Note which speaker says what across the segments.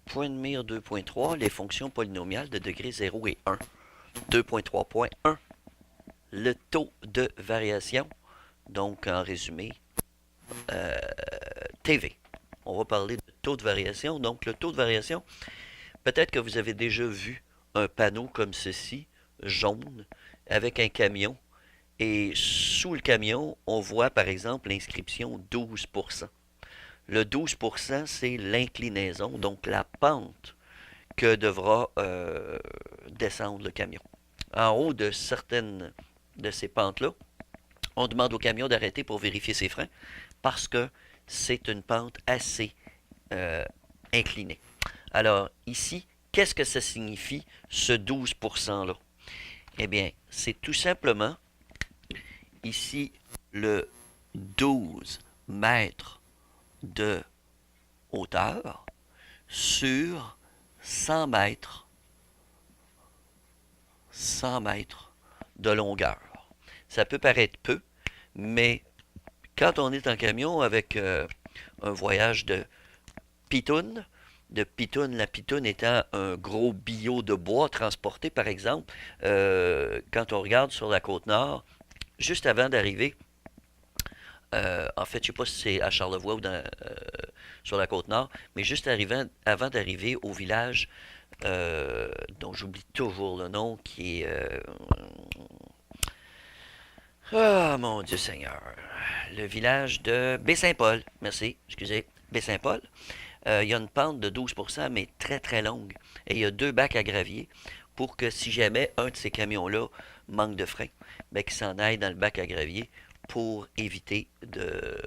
Speaker 1: point de mire 2.3, les fonctions polynomiales de degré 0 et 1. 2.3.1, le taux de variation. Donc, en résumé, TV. On va parler de taux de variation. Donc, le taux de variation, peut-être que vous avez déjà vu un panneau comme ceci, jaune, avec un camion. Et sous le camion, on voit par exemple l'inscription 12%. Le 12%, c'est l'inclinaison, donc la pente que devra descendre le camion. En haut de certaines de ces pentes-là, on demande au camion d'arrêter pour vérifier ses freins parce que c'est une pente assez euh, inclinée. Alors ici, qu'est-ce que ça signifie ce 12%-là? Eh bien, c'est tout simplement ici le 12 mètres de hauteur sur 100 mètres, 100 mètres de longueur. Ça peut paraître peu, mais quand on est en camion avec un voyage la pitoune étant un gros billot de bois transporté, par exemple, quand on regarde sur la côte nord, juste avant d'arriver, en fait, je ne sais pas si c'est à Charlevoix ou sur la côte nord, mais juste avant d'arriver au village dont j'oublie toujours le nom, qui est... ah, mon Dieu Seigneur. Le village de Baie-Saint-Paul. Merci, excusez. Baie-Saint-Paul. Il y a une pente de 12%, mais très très longue. Et il y a deux bacs à gravier pour que si jamais un de ces camions-là manque de frein, ben, qu'il s'en aille dans le bac à gravier pour éviter de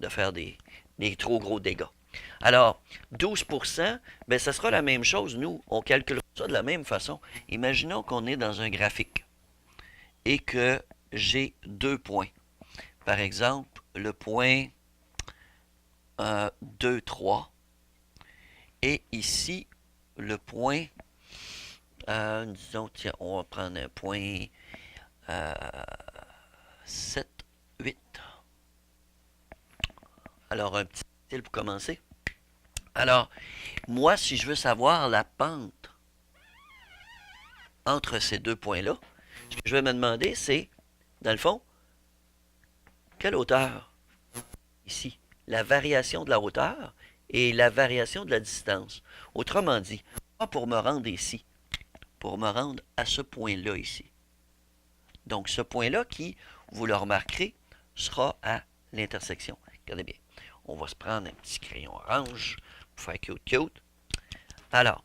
Speaker 1: faire des trop gros dégâts. Alors, 12%, ben, ça sera la même chose. Nous, on calcule ça de la même façon. Imaginons qu'on est dans un graphique et que j'ai deux points. Par exemple, le point 2, 3. Et ici, le point, disons, tiens, on va prendre un point 7, 8. Alors, un petit style pour commencer. Alors, moi, si je veux savoir la pente entre ces deux points-là, ce que je vais me demander, c'est, dans le fond, quelle hauteur? Ici, la variation de la hauteur et la variation de la distance. Autrement dit, pour me rendre ici, pour me rendre à ce point-là ici. Donc, ce point-là qui, vous le remarquerez, sera à l'intersection. Regardez bien. On va se prendre un petit crayon orange pour faire cute cute. Alors,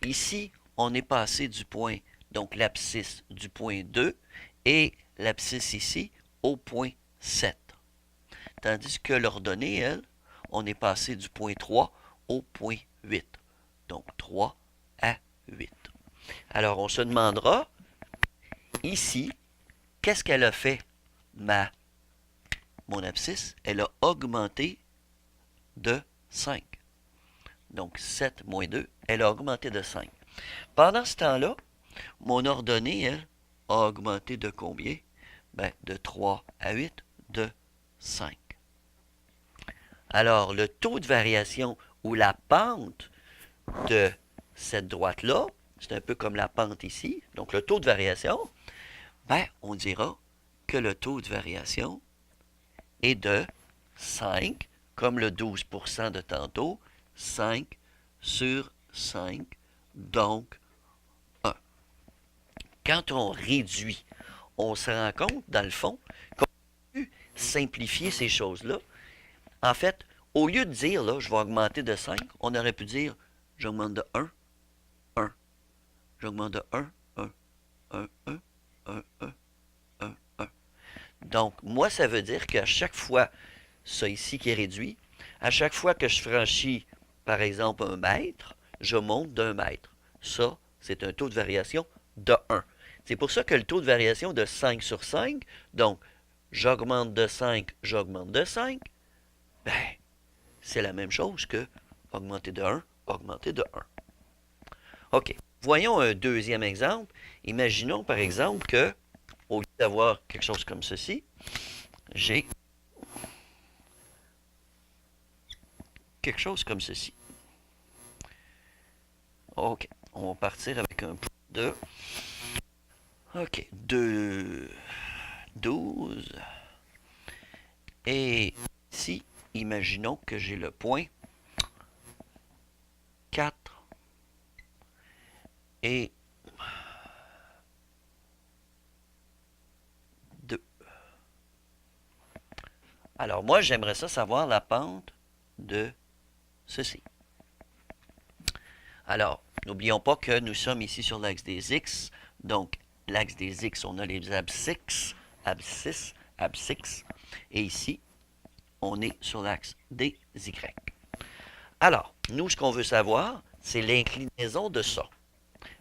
Speaker 1: ici, on est passé du point, donc l'abscisse du point 2 et l'abscisse ici au point 7. Tandis que l'ordonnée, elle, on est passé du point 3 au point 8. Donc 3 à 8. Alors on se demandera, ici, qu'est-ce qu'elle a fait, mon abscisse? Elle a augmenté de 5. Donc 7 moins 2, elle a augmenté de 5. Pendant ce temps-là, mon ordonnée, elle, a augmenté de combien? Ben, de 3 à 8, de 5. Alors, le taux de variation ou la pente de cette droite-là, c'est un peu comme la pente ici, donc le taux de variation, ben, on dira que le taux de variation est de 5, comme le 12% de tantôt, 5 sur 5, donc 1. Quand on réduit, on se rend compte, dans le fond, qu'on peut simplifier ces choses-là. En fait, au lieu de dire, là, je vais augmenter de 5, on aurait pu dire, j'augmente de 1, 1. J'augmente de 1, 1, 1, 1, 1, 1, 1, 1. Donc, moi, ça veut dire qu'à chaque fois, ça ici qui est réduit, à chaque fois que je franchis, par exemple, 1 mètre, je monte d'1 mètre. Ça, c'est un taux de variation de 1. C'est pour ça que le taux de variation de 5 sur 5, donc, j'augmente de 5, j'augmente de 5, ben, c'est la même chose que augmenter de 1, augmenter de 1. OK. Voyons un deuxième exemple. Imaginons par exemple que, au lieu d'avoir quelque chose comme ceci, j'ai quelque chose comme ceci. OK. On va partir avec un point de... OK. 2, 12. Et ici, imaginons que j'ai le point 4 et 2. Alors moi, j'aimerais ça savoir la pente de ceci. Alors, n'oublions pas que nous sommes ici sur l'axe des X. Donc, l'axe des X, on a les abscisses, abscisses. Et ici, on est sur l'axe des Y. Alors, nous, ce qu'on veut savoir, c'est l'inclinaison de ça.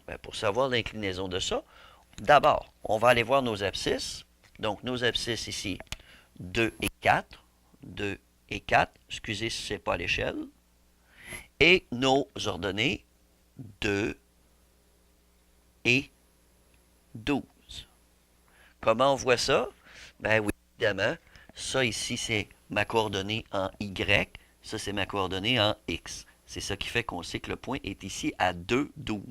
Speaker 1: Bien, pour savoir l'inclinaison de ça, d'abord, on va aller voir nos abscisses. Donc, nos abscisses ici, 2 et 4. 2 et 4. Excusez si ce n'est pas à l'échelle. Et nos ordonnées, 2 et 12. Comment on voit ça? Ben oui, évidemment, ça ici, c'est ma coordonnée en Y. Ça, c'est ma coordonnée en X. C'est ça qui fait qu'on sait que le point est ici à 2, 12.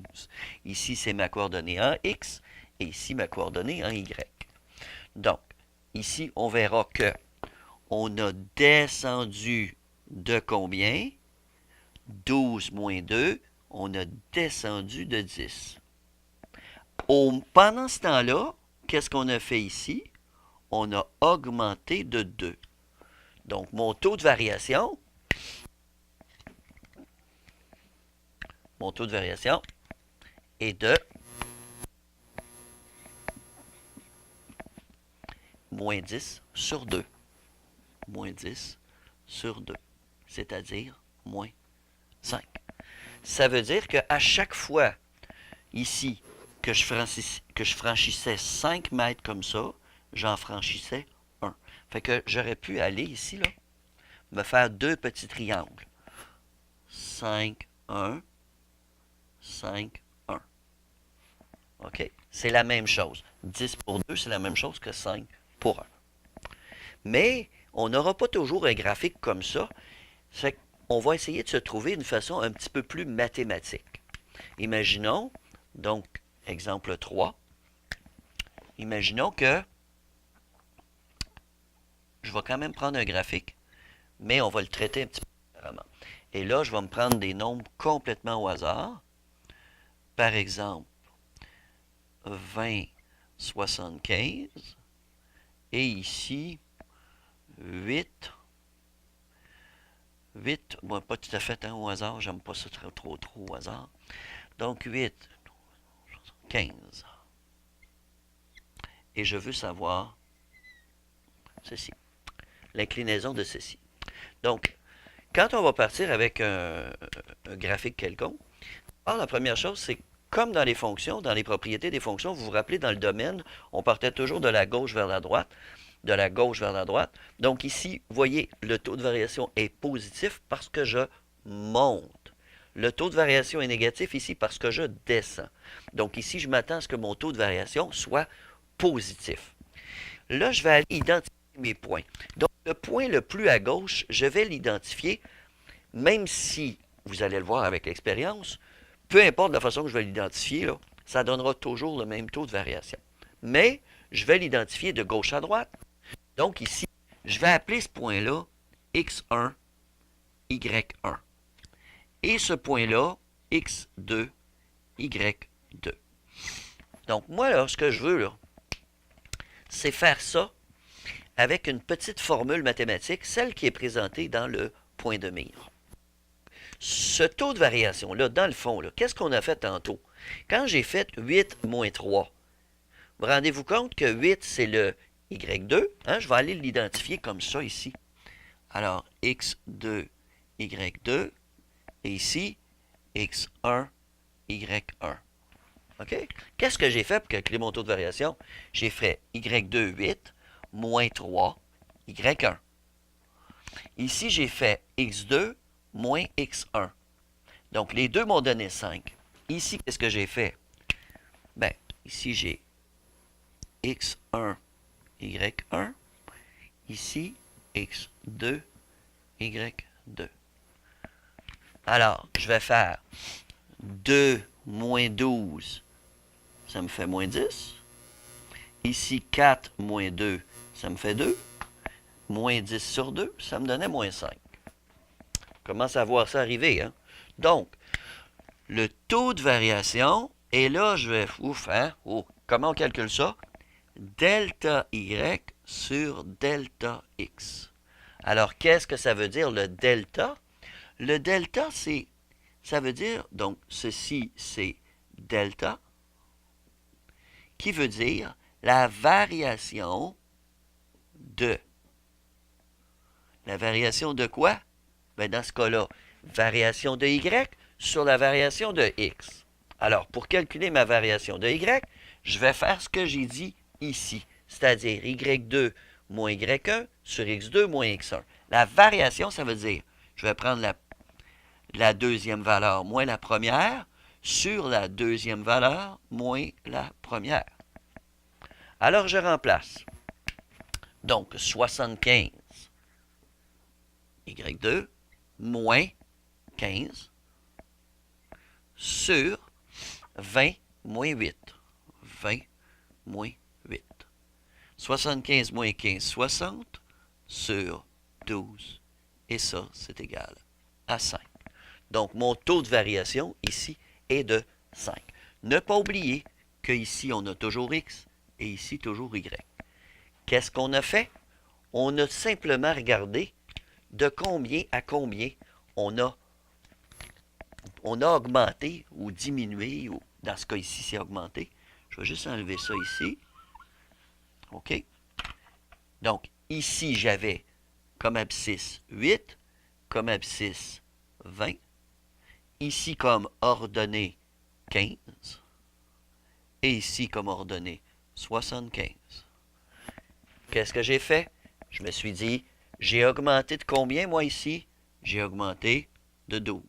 Speaker 1: Ici, c'est ma coordonnée en X et ici, ma coordonnée en Y. Donc, ici, on verra que on a descendu de combien? 12 moins 2, on a descendu de 10. Pendant ce temps-là, qu'est-ce qu'on a fait ici? On a augmenté de 2. Donc, mon taux de variation est de moins 10 sur 2. Moins 10 sur 2, c'est-à-dire moins 5. Ça veut dire qu'à chaque fois, ici, que je franchissais 5 mètres comme ça, j'en franchissais 1. Fait que j'aurais pu aller ici, là, me faire deux petits triangles. 5, 1, 5, 1. OK? C'est la même chose. 10 pour 2, c'est la même chose que 5 pour 1. Mais on n'aura pas toujours un graphique comme ça. Fait qu'on va essayer de se trouver une façon un petit peu plus mathématique. Imaginons, donc, exemple 3. Imaginons que je vais quand même prendre un graphique, mais on va le traiter un petit peu différemment. Et là, je vais me prendre des nombres complètement au hasard. Par exemple, 20, 75. Et ici, 8. 8, bon, pas tout à fait au hasard, j'aime pas ça trop au hasard. Donc 8, 15. Et je veux savoir ceci, l'inclinaison de ceci. Donc, quand on va partir avec un graphique quelconque, alors la première chose, c'est comme dans les fonctions, dans les propriétés des fonctions, vous vous rappelez, dans le domaine, on partait toujours de la gauche vers la droite, de la gauche vers la droite. Donc ici, vous voyez, le taux de variation est positif parce que je monte. Le taux de variation est négatif ici parce que je descends. Donc ici, je m'attends à ce que mon taux de variation soit positif. Là, je vais aller identifier mes points. Donc, le point le plus à gauche, je vais l'identifier, même si, vous allez le voir avec l'expérience, peu importe la façon que je vais l'identifier, ça donnera toujours le même taux de variation. Mais, je vais l'identifier de gauche à droite. Donc ici, je vais appeler ce point-là X1, Y1. Et ce point-là, X2, Y2. Donc moi, là, ce que je veux, là, c'est faire ça avec une petite formule mathématique, celle qui est présentée dans le point de mire. Ce taux de variation-là, dans le fond, qu'est-ce qu'on a fait tantôt? Quand j'ai fait 8 moins 3, vous rendez-vous compte que 8, c'est le Y2, hein? Je vais aller l'identifier comme ça ici. Alors, X2, Y2, et ici, X1, Y1. OK? Qu'est-ce que j'ai fait pour calculer mon taux de variation? J'ai fait Y2, 8, moins 3, Y1. Ici, j'ai fait X2, moins X1. Donc, les deux m'ont donné 5. Ici, qu'est-ce que j'ai fait? Ben, ici, j'ai X1, Y1. Ici, X2, Y2. Alors, je vais faire 2 moins 12, ça me fait moins 10. Ici, 4 moins 2, ça me fait 2. Moins 10 sur 2, ça me donnait moins 5. Commence à voir ça arriver, hein? Donc, le taux de variation, et là, je vais... Ouf, hein? Oh, comment on calcule ça? Delta Y sur delta X. Alors, qu'est-ce que ça veut dire, le delta? Le delta, ça veut dire, donc, ceci, c'est delta, qui veut dire la variation de. La variation de quoi? Ben, dans ce cas-là, variation de Y sur la variation de X. Alors, pour calculer ma variation de Y, je vais faire ce que j'ai dit ici, c'est-à-dire Y2 moins Y1 sur X2 moins X1. La variation, ça veut dire, je vais prendre la deuxième valeur moins la première sur la deuxième valeur moins la première. Alors, je remplace. Donc, 75 Y2 moins 15 sur 20 moins 8. 20 moins 8. 75 moins 15, 60 sur 12. Et ça, c'est égal à 5. Donc, mon taux de variation ici est de 5. Ne pas oublier qu'ici, on a toujours X et ici, toujours Y. Qu'est-ce qu'on a fait? On a simplement regardé de combien à combien on a augmenté ou diminué, ou dans ce cas ici, c'est augmenté. Je vais juste enlever ça ici. OK? Donc, ici, j'avais comme abscisse 8, comme abscisse 20. Ici, comme ordonnée 15. Et ici, comme ordonnée 75. Qu'est-ce que j'ai fait? Je me suis dit, j'ai augmenté de combien, moi, ici? J'ai augmenté de 12.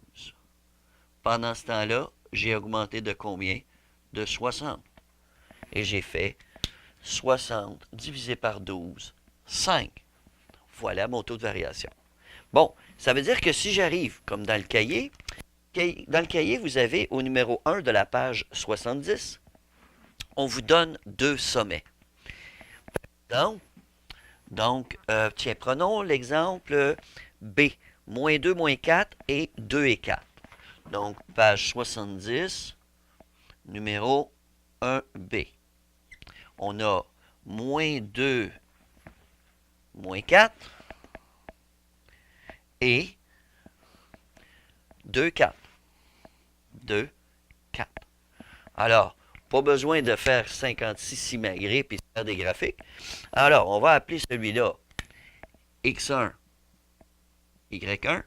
Speaker 1: Pendant ce temps-là, j'ai augmenté de combien? De 60. Et j'ai fait 60 divisé par 12, 5. Voilà mon taux de variation. Bon, ça veut dire que si j'arrive, comme dans le cahier, vous avez au numéro 1 de la page 70, on vous donne deux sommets. Donc, tiens, prenons l'exemple B, moins 2, moins 4 et 2 et 4. Donc, page 70, numéro 1B. On a moins 2, moins 4 et 2, 4. 2, 4. Alors, pas besoin de faire 56 simagrées puis faire des graphiques. Alors, on va appeler celui-là X1, Y1.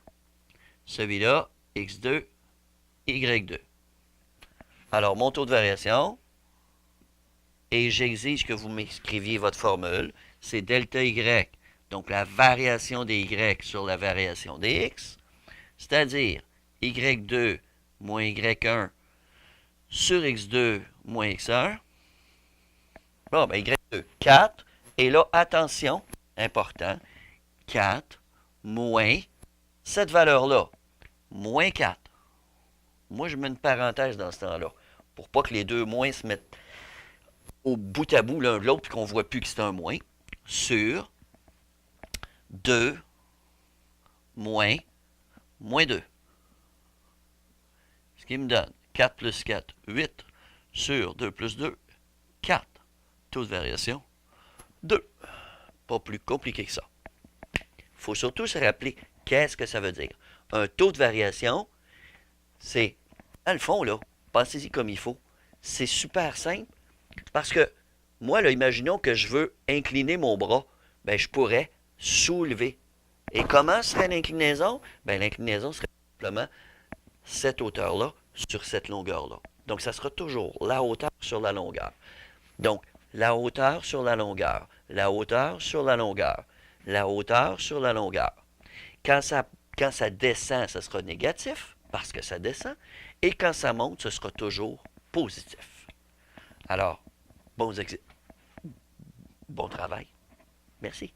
Speaker 1: Celui-là, X2, Y2. Alors, mon taux de variation, et j'exige que vous m'écriviez votre formule, c'est delta Y, donc la variation des Y sur la variation des X, c'est-à-dire Y2 moins Y1 sur X2 moins X1. Bon, ben Y2, 4. Et là, attention, important, 4 moins cette valeur-là, moins 4. Moi, je mets une parenthèse dans ce temps-là, pour pas que les deux moins se mettent au bout à bout l'un de l'autre, puis qu'on ne voit plus que c'est un moins, sur 2 moins 2. Ce qui me donne 4 plus 4, 8, sur 2 plus 2, 4. Taux de variation, 2. Pas plus compliqué que ça. Il faut surtout se rappeler qu'est-ce que ça veut dire. Un taux de variation, c'est, dans le fond, là, pensez-y comme il faut. C'est super simple, parce que moi, là, imaginons que je veux incliner mon bras, ben, je pourrais soulever. Et comment serait l'inclinaison? Ben, l'inclinaison serait simplement cette hauteur-là sur cette longueur-là. Donc, ça sera toujours la hauteur sur la longueur. Donc, la hauteur sur la longueur, la hauteur sur la longueur, la hauteur sur la longueur. Quand ça descend, ce sera négatif, parce que ça descend. Et quand ça monte, ce sera toujours positif. Alors, bon travail. Merci.